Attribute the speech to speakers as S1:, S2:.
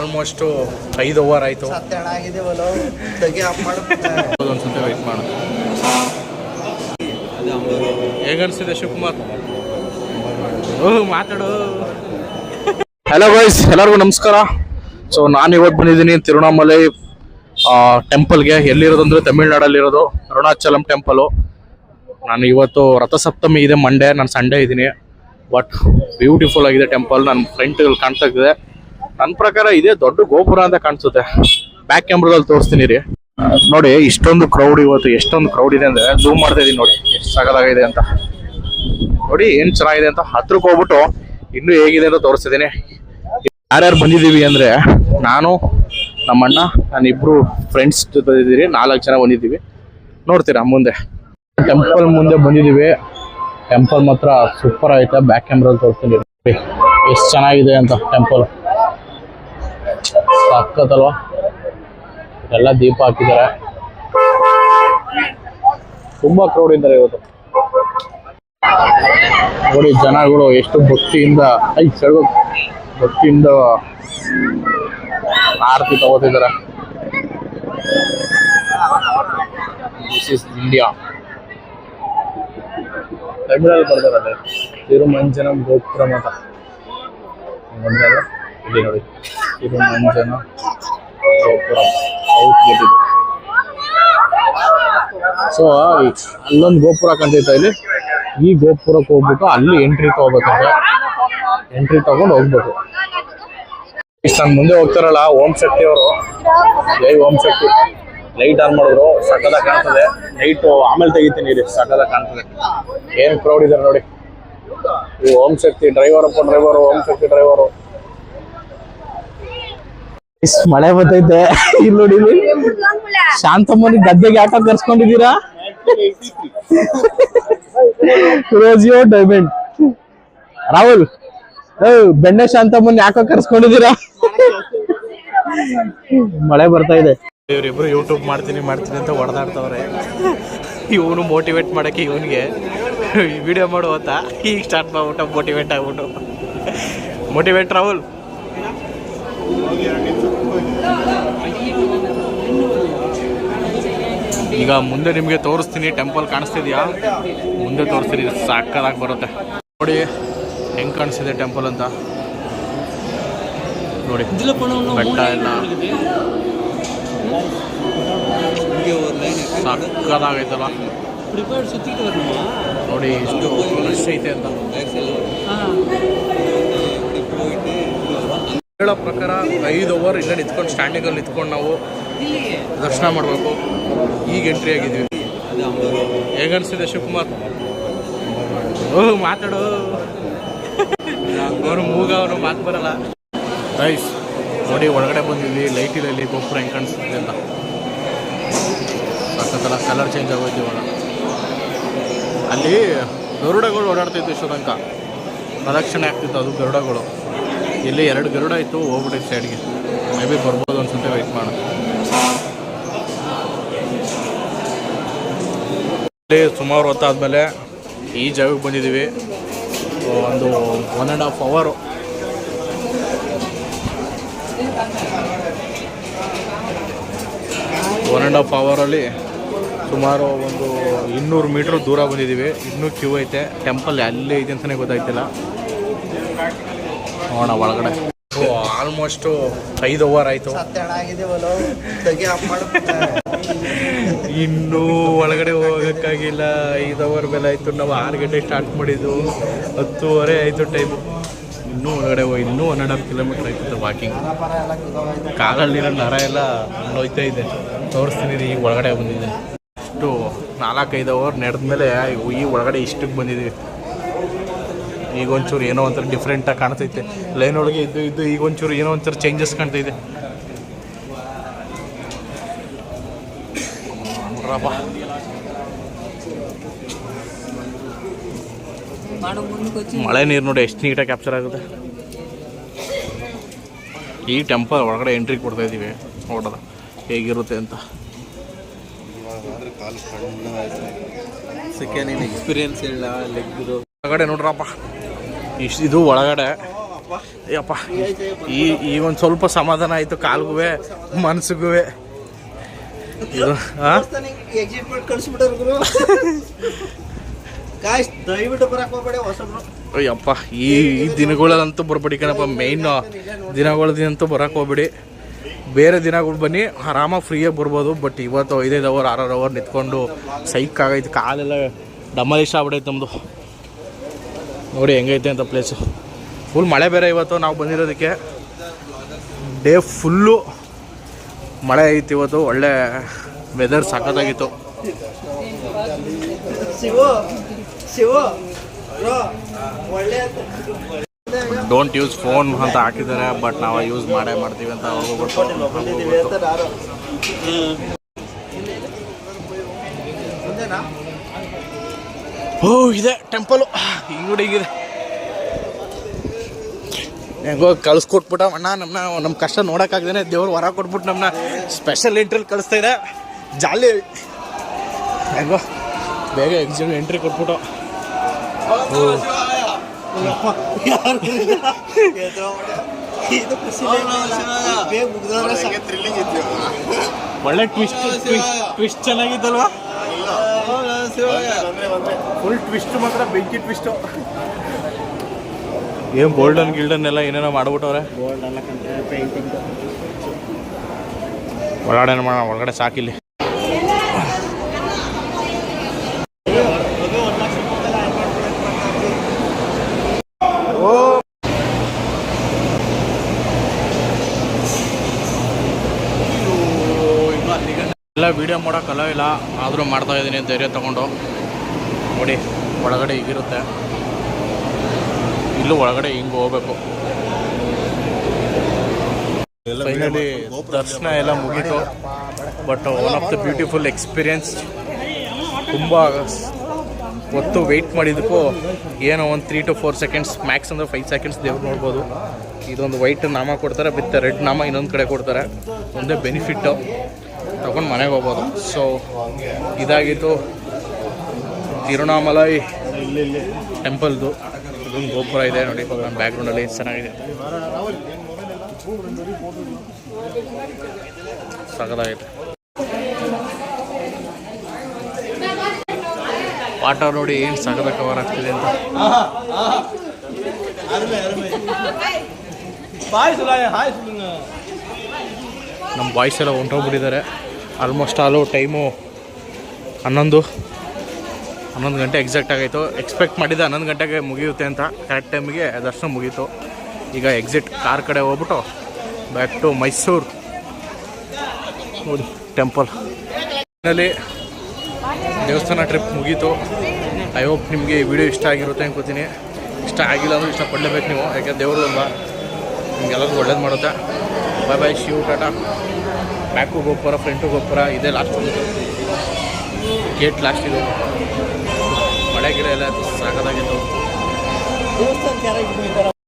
S1: Almost 5 over ಆಯಿತು. ಒಂದ್ಸತಿ weight ಮಾಡು. ಹೇಗನ್ಸಿದೆ ಶಿವಕುಮಾರ್? ಮಾತಾಡು. ಹಲೋ ಗೈಸ್, ಎಲ್ಲರಿಗೂ ನಮಸ್ಕಾರ. ಸೊ ನಾನು ಇವತ್ತು ಬಂದಿದ್ದೀನಿ ತಿರುವಣ್ಣಾಮಲೈ ಟೆಂಪಲ್ಗೆ. ಎಲ್ಲಿರೋದಂದ್ರೆ ತಮಿಳ್ನಾಡಲ್ಲಿರೋದು ಅರುಣಾಚಲಂ ಟೆಂಪಲು. ನಾನು ಇವತ್ತು ರಥಸಪ್ತಮಿ ಇದೆ, ಮಂಡೇ, ನಾನು ಸಂಡೇ ಇದ್ದೀನಿ. ಬಟ್ ಬ್ಯೂಟಿಫುಲ್ ಆಗಿದೆ ಟೆಂಪಲ್. ನನ್ನ ಫ್ರಂಟ್ಗಳು ಕಾಣ್ತಾ ಇದೆ. ನನ್ನ ಪ್ರಕಾರ ಇದೇ ದೊಡ್ಡ ಗೋಪುರ ಅಂತ ಕಾಣಿಸುತ್ತೆ. ಬ್ಯಾಕ್ ಕ್ಯಾಮ್ರಾದಲ್ಲಿ ತೋರಿಸ್ತೀನಿ ರೀ. ನೋಡಿ ಇಷ್ಟೊಂದು ಕ್ರೌಡ್, ಇವತ್ತು ಎಷ್ಟೊಂದು ಕ್ರೌಡ್ ಇದೆ ಅಂದ್ರೆ ಝೂಮ್ ಮಾಡ್ತಾ ಇದೀನಿ. ನೋಡಿ ಎಷ್ಟು ಸಗದಾಗಿದೆ ಅಂತ, ನೋಡಿ ಏನ್ ಚೆನ್ನಾಗಿದೆ ಅಂತ. ಹತ್ರಕ್ಕೆ ಹೋಗ್ಬಿಟ್ಟು ಇನ್ನೂ ಹೇಗಿದೆ ಅಂತ ತೋರಿಸ್ತಿದ್ದೀನಿ. ಯಾರ್ಯಾರು ಬಂದಿದ್ದೀವಿ ಅಂದ್ರೆ ನಾನು, ನಮ್ಮಣ್ಣ, ನಾನಿಬ್ರು ಫ್ರೆಂಡ್ಸ್ ಬಂದಿದ್ದೀವಿ. 4 ಜನ ಬಂದಿದ್ದೀವಿ. ನೋಡ್ತೀರಾ ಮುಂದೆ ಟೆಂಪಲ್ ಮುಂದೆ ಬಂದಿದ್ದೀವಿ. ಟೆಂಪಲ್ ಮಾತ್ರ ಸೂಪರ್ ಆಯ್ತಾ. ಬ್ಯಾಕ್ ಕ್ಯಾಮ್ರಲ್ಲಿ ತೋರಿಸ್ತೀನಿ ಎಷ್ಟು ಚೆನ್ನಾಗಿದೆ ಅಂತ. ಟೆಂಪಲ್ ಸಕ್ಕತ್ತಲ್ವಾ? ಎಲ್ಲ ದೀಪ ಹಾಕಿದ್ದಾರೆ. ತುಂಬಾ ಕ್ರೌಡ್ ಇದ್ದಾರೆ ಇವತ್ತು. ನೋಡಿ ಜನಗಳು ಎಷ್ಟು ಭಕ್ತಿಯಿಂದ ಭಕ್ತಿಯಿಂದ ಆರತಿ ತಗೋತಿದ್ದಾರೆ. This is India. ತಮಿಳಲ್ಲಿ ಬರ್ತಾರೆ ತಿರುಮಂಜನಂ ಗೋಪುರಂ ಅಂತ. ಇಲ್ಲಿ ನೋಡಿ ತಿರುಮಂಜನ ಗೋಪುರಂ ಸೌತ್ ಗೇಟ್ ಇದು. ಸೊ ಅಲ್ಲೊಂದು ಗೋಪುರ ಕಾಣ್ತೈತೆ. ಇಲ್ಲಿ ಈ ಗೋಪುರಕ್ಕೆ ಹೋಗ್ಬಿಟ್ಟು ಅಲ್ಲಿ ಎಂಟ್ರಿ ತಗೋಬೇಕಂತೆ. ಎಂಟ್ರಿ ತಗೊಂಡು ಹೋಗ್ಬೇಕು. ನಾನು ಮುಂದೆ ಹೋಗ್ತಾರಲ್ಲ ಓಂ ಶಕ್ತಿ ಅವರು, ಜೈ ಓಂ ಶಕ್ತಿ. ಲೈಟ್ ಆನ್ ಮಾಡಿದ್ರು, ಸಕ್ಕದಾಗ ಕಾಣ್ತದೆ. ಲೈಟ್ ಆಮೇಲೆ ತೆಗಿತೀನಿ ರೀ, ಸಕ್ಕದಾಗ ಕಾಣ್ತದೆ. ಏನ್ ಕ್ರೌಡ್ ಇದಾರೆ ನೋಡಿ. ಈ ಓಂ ಶಕ್ತಿ ಡ್ರೈವರು, ಓಂ ಶಕ್ತಿ ಡ್ರೈವರು. ಮಳೆ ಬರ್ತೈತೆ. ಇಲ್ಲಿ ನೋಡಿ, ಶಾಂತಮ್ಮನ ಗದ್ದೆಗೆ ಆಟೋ ಕರ್ಸ್ಕೊಂಡಿದ್ದೀರಾ? ರೋಜಿಯೋ ಡೈಮಂಡ್ ರಾಹುಲ್, ಬೆಣ್ಣೆ ಶಾಂತಮ್ಮನ್ ಯಾಕೋ ಕರ್ಸ್ಕೊಂಡಿದ್ದೀರಾ? ಮಳೆ ಬರ್ತಾ ಇದೆ. ಇವರಿಬ್ರು ಯೂಟ್ಯೂಬ್ ಮಾಡ್ತೀನಿ ಅಂತ ಹೊಡೆದಾಡ್ತವ್ರೆ. ಇವನು ಮೋಟಿವೇಟ್ ಮಾಡಕ್ಕೆ ಇವನಿಗೆ ವಿಡಿಯೋ ಮಾಡುವಂತ ಈಗ ಸ್ಟಾರ್ಟ್ ಮಾಡ್ಬಿಟ್ಟು ಮೋಟಿವೇಟ್ ಆಗ್ಬಿಟ್ಟು. ಮೋಟಿವೇಟ್ ರಾಹುಲ್. ಈಗ ಮುಂದೆ ನಿಮಗೆ ತೋರಿಸ್ತೀನಿ. ಟೆಂಪಲ್ ಕಾಣಿಸ್ತಿದ್ಯಾ? ಮುಂದೆ ತೋರಿಸ್ತೀನಿ, ಸಾಕಾಗಿ ಬರುತ್ತೆ. ನೋಡಿ ಹೆಂಗ್ ಕಾಣಿಸ್ತಿದೆ ಟೆಂಪಲ್ ಅಂತ. ನೋಡಿ ಬೆಟ್ಟ ಎಲ್ಲ ಸಾಕಾಗೈತಲ್ಲ. ನೋಡಿ ಎಷ್ಟು ರಶ್ ಐತೆ ಅಂತ. ಹೇಳೋ ಪ್ರಕಾರ 5 ಓವರ್ ಇಲ್ಲ ನಿಂತ್ಕೊಂಡು, ಸ್ಟ್ಯಾಂಡಿಂಗಲ್ಲಿ ನಿಂತ್ಕೊಂಡು ನಾವು ದರ್ಶನ ಮಾಡಬೇಕು. ಈಗ ಎಂಟ್ರಿ ಆಗಿದ್ವಿ. ಹೇಗನ್ಸಿದೆ ಶಿವಕುಮಾರ್? ಮಾತಾಡು. ಅವರು ಮೂಗವರು ಮಾತು ಬರಲ್ಲ. ರೈಸ್ ನೋಡಿ ಒಳಗಡೆ ಬಂದಿದ್ವಿ. ಲೈಟ್ ಇಲ್ಲ, ಇಲ್ಲಿ ಗೋಪುರ ಹೆಂಗೆ ಕಾಣಿಸ್ತಿದೆ ಅಂತ. ಸಕ್ಕತ್ತಲ್ಲ, ಕಲರ್ ಚೇಂಜ್ ಆಗೋಯ್ತು ಇವಾಗ. ಅಲ್ಲಿ ಗರುಡಗಳು ಓಡಾಡ್ತಿತ್ತು ಇಷ್ಟು ತನಕ, ಪ್ರದಕ್ಷಿಣೆ ಆಗ್ತಿತ್ತು ಅದು ಗರುಡಗಳು. ಇಲ್ಲಿ 2 ಗರುಡ ಇತ್ತು, ಹೋಗ್ಬಿಟ್ಟಿತ್ತು ಸೈಡ್ಗೆ. ಮೇ ಬಿ ಬರ್ಬೋದು ಅನ್ಸುತ್ತೆ, ವೆಯ್ಟ್ ಮಾಡು. ಇಲ್ಲಿ ಸುಮಾರು ಹೊತ್ತಾದ್ಮೇಲೆ ಈ ಜಾಗಕ್ಕೆ ಬಂದಿದ್ದೀವಿ. ಒಂದು 1.5 ಅವರ್. ಅವರಲ್ಲಿ ಸುಮಾರು ಒಂದು 200 ಮೀಟ್ರ್ ದೂರ ಬಂದಿದ್ದೀವಿ. ಇನ್ನೂ ಕ್ಯೂ ಐತೆ. ಟೆಂಪಲ್ ಅಲ್ಲೇ ಐತೆ ಅಂತಲೇ ಗೊತ್ತಾಯ್ತಿಲ್ಲ. ನೋಡೋಣ ಒಳಗಡೆ. ಆಲ್ಮೋಸ್ಟ್ 5 ಓವರ್ ಆಯಿತು. ಇನ್ನೂ ಒಳಗಡೆ ಹೋಗೋಕ್ಕಾಗಿಲ್ಲ. 5 ಅವರ್ ಮೇಲೆ ಆಯಿತು. ನಾವು 6 ಗಂಟೆಗೆ ಸ್ಟಾರ್ಟ್ ಮಾಡಿದ್ದು, 10:30 ಆಯಿತು ಟೈಮು. ಇನ್ನೂ ಒಳಗಡೆ ಇನ್ನೂ 1.5 ಕಿಲೋಮೀಟ್ರ್ ಆಯ್ತು ವಾಕಿಂಗ್. ಕಾಲಲ್ಲಿರೋ ನರ ಎಲ್ಲ ನೋಯ್ತಾ ಇದೆ. ತೋರಿಸ್ತೀನಿ ರೀ. ಈಗ ಒಳಗಡೆ ಬಂದಿದೆ. ಇಷ್ಟು 4-5 ಅವರ್ ನಡೆದ ಮೇಲೆ ಈ ಒಳಗಡೆ ಇಷ್ಟಕ್ಕೆ ಬಂದಿದ್ದೀವಿ. ಈಗ ಒಂಚೂರು ಏನೋ ಒಂಥರ ಡಿಫ್ರೆಂಟಾಗಿ ಕಾಣ್ತೈತೆ. ಲೈನ್ ಒಳಗೆ ಇದ್ದು ಈಗ ಒಂಚೂರು ಏನೋ ಒಂಥರ ಚೇಂಜಸ್ ಕಾಣ್ತೈತೆ. ಮಳೆ ನೀರು ನೋಡಿ ಎಷ್ಟು ನೀಟಾಗಿ ಕ್ಯಾಪ್ಚರ್ ಆಗುತ್ತೆ. ಈ ಟೆಂಪಲ್ ಒಳಗಡೆ ಎಂಟ್ರಿ ಕೊಡ್ತಾ ಇದ್ದೀವಿ, ನೋಡೋದ ಹೇಗಿರುತ್ತೆ ಅಂತ.
S2: ಎಕ್ಸ್ಪೀರಿಯನ್ಸ್ ಇಲ್ಲ ಲೆಗ್ದು
S1: ಒಳಗಡೆ ನೋಡ್ರಪ್ಪ. ಇದು ಒಳಗಡೆ ಯಪ್ಪ ಈಗ ಒಂದು ಸ್ವಲ್ಪ ಸಮಾಧಾನ ಆಯಿತು ಕಾಲ್ಗೂ ಮನ್ಸಿಗೂ. ಇದು ಅಯ್ಯಪ್ಪ ಈ ದಿನಗಳಲ್ಲಂತೂ ಬರ್ಬೇಡಿ ಕಣಪ್ಪ. ಮೇಯ್ನ್ ದಿನಗಳದಂತೂ ಬರಕ್ಕೆ ಹೋಗ್ಬೇಡಿ. ಬೇರೆ ದಿನಗಳು ಬನ್ನಿ, ಆರಾಮಾಗಿ ಫ್ರೀಯಾಗಿ ಬರ್ಬೋದು. ಬಟ್ ಇವತ್ತು 5 ಅವರ್ 6 ಅವರ್ ನಿಂತ್ಕೊಂಡು ಸೈಕ್ ಆಗೈತೆ, ಕಾಲೆಲ್ಲ ಡಮಲಿಶ್ ಆಗ್ಬಿಡೈತೆ ನಮ್ಮದು. ನೋಡಿ ಹೆಂಗೈತೆ ಅಂತ ಪ್ಲೇಸು. ಫುಲ್ ಮಳೆ ಬೇರೆ ಇವತ್ತು ನಾವು ಬಂದಿರೋದಕ್ಕೆ. ಡೇ ಫುಲ್ಲು ಮಳೆ ಐತಿ ಇವತ್ತು. ಒಳ್ಳೆ ವೆದರ್ ಸಖತ್ತಾಗಿತ್ತು. ಡೋಂಟ್ ಯೂಸ್ ಫೋನ್ ಅಂತ ಹಾಕಿದ್ದಾರೆ, ಬಟ್ ನಾವು ಯೂಸ್ ಮಾಡ್ತೀವಿ ಅಂತ ಹೋಗ್ಬಿಟ್ಟು. ಓ ಇದೆ ಟೆಂಪಲು, ಹಿಂಗೂಡಿ ಹೀಗಿದೆ. ಹೆಂಗೋ ಕಳಿಸ್ಕೊಟ್ಬಿಟ್ಟ ಅಣ್ಣ ನಮ್ಮ ಕಷ್ಟ ನೋಡೋಕ್ಕಾಗ್ದೇನೆ ದೇವ್ರು ಹೊರ ಕೊಟ್ಬಿಟ್ಟು ನಮ್ಮನ್ನ ಸ್ಪೆಷಲ್ ಎಂಟ್ರಿಲಿ ಕಳಿಸ್ತಾ ಇದೆ. ಜಾಲಿ ಹೆಂಗೋ ಬೇಗ ಎಕ್ಸಾಮ್ ಎಂಟ್ರಿ ಕೊಟ್ಬಿಟ್ಟು. ಒಳ್ಳೆ ಟ್ವಿಸ್ಟ್ ಚೆನ್ನಾಗಿತ್ತಲ್ವಾ? ಫುಲ್ ಟ್ವಿಸ್ಟ್ ಮಾತ್ರ ಬೆಂಕಿ ಟ್ವಿಸ್ಟು. ಏನು ಗೋಲ್ಡನ್ ಎಲ್ಲ ಏನೇನೋ ಮಾಡ್ಬಿಟ್ಟವ್ರೆ. ಒಳಗಡೆ ಮಾಡೋಣ, ಒಳಗಡೆ ಸಾಕಿಲ್ಲಿ. ಎಲ್ಲ ವೀಡಿಯೋ ಮಾಡೋಕ್ಕಲ್ಲ ಇಲ್ಲ, ಆದರೂ ಮಾಡ್ತಾಯಿದ್ದೀನಿ ಧೈರ್ಯ ತೊಗೊಂಡು. ನೋಡಿ ಒಳಗಡೆ ಹೀಗಿರುತ್ತೆ, ಇಲ್ಲೂ ಒಳಗಡೆ ಹಿಂಗೆ ಹೋಗ್ಬೇಕು. ಫೈನಲಿ ದರ್ಶನ ಎಲ್ಲ ಮುಗೀತು. But one of the beautiful experience. ತುಂಬ ಹೊತ್ತು ವೆಯ್ಟ್ ಮಾಡಿದ್ದಕ್ಕೂ ಏನೋ ಒಂದು 3 to 4 seconds, ಮ್ಯಾಕ್ಸ್ ಅಂದರೆ 5 seconds ದೇವ್ರು ನೋಡ್ಬೋದು. ಇದೊಂದು ವೈಟ್ ನಾಮ ಕೊಡ್ತಾರೆ, ವಿತ್ ರೆಡ್ ನಾಮ ಇನ್ನೊಂದು ಕಡೆ ಕೊಡ್ತಾರೆ. ಒಂದೇ ಬೆನಿಫಿಟ್ಟು, ತಗೊಂಡು ಮನೆಗೆ ಹೋಗ್ಬೋದು. ಸೊ ಇದಾಗಿತ್ತು ತಿರುವಣ್ಣಾಮಲೈ ಟೆಂಪಲ್ದು. ಇದೊಂದು ಗೋಪುರ ಇದೆ ನೋಡಿ ನನ್ನ ಬ್ಯಾಕ್ಗ್ರೌಂಡಲ್ಲಿ, ಚೆನ್ನಾಗಿದೆ, ಸಖತ್ತಾಗೈತೆ. ವಾಟರ್ ನೋಡಿ ಏನು ಸಖತ್ತಾಗಿ ಕವರ್ ಆಗ್ತಿದೆ ಅಂತ. ನಮ್ಮ ಬಾಯ್ಸ್ ಎಲ್ಲ ಹೊಂಟೋಗ್ಬಿಟ್ಟಿದ್ದಾರೆ. ಆಲ್ಮೋಸ್ಟ್ ಆಲು ಟೈಮು 11 ಗಂಟೆ ಎಕ್ಸಾಕ್ಟ್ ಆಗಾಯಿತು. ಎಕ್ಸ್ಪೆಕ್ಟ್ ಮಾಡಿದ್ದೆ 11 ಗಂಟೆಗೆ ಮುಗಿಯುತ್ತೆ ಅಂತ. ಕರೆಕ್ಟ್ ಟೈಮಿಗೆ ದರ್ಶನ ಮುಗೀತು. ಈಗ ಎಕ್ಸಿಟ್ ಕಾರ್ ಕಡೆ ಹೋಗ್ಬಿಟ್ಟು ಬ್ಯಾಕ್ ಟು ಮೈಸೂರು. ನೋಡಿ ಟೆಂಪಲ್ ಫೈನಲಿ ದೇವಸ್ಥಾನ ಟ್ರಿಪ್ ಮುಗೀತು. ಐ ಹೋಪ್ ನಿಮಗೆ ಈ ವಿಡಿಯೋ ಇಷ್ಟ ಆಗಿರುತ್ತೆ ಅನ್ಕೋತೀನಿ. ಇಷ್ಟ ಆಗಿಲ್ಲ ಅಂದರೆ ಇಷ್ಟಪಡಲೇಬೇಕು ನೀವು, ಯಾಕೆ ದೇವರು ಅಲ್ವಾ, ನಿಮಗೆಲ್ಲರಿಗೂ ಒಳ್ಳೇದು ಮಾಡುತ್ತೆ. ಬಾಯ್ ಬಾಯ್, ಶಿವ್ ಟಾಟಾ. ಬ್ಯಾಕು ಗೋಪುರ, ಫ್ರಂಟು ಗೋಪುರ, ಇದೇ ಲಾಸ್ಟ್ ಗೇಟ್ ಲಾಸ್ಟ್ ಇದು. ಮಳೆ ಗಿಡ ಎಲ್ಲ ಸಾಕಾಗಿತ್ತು.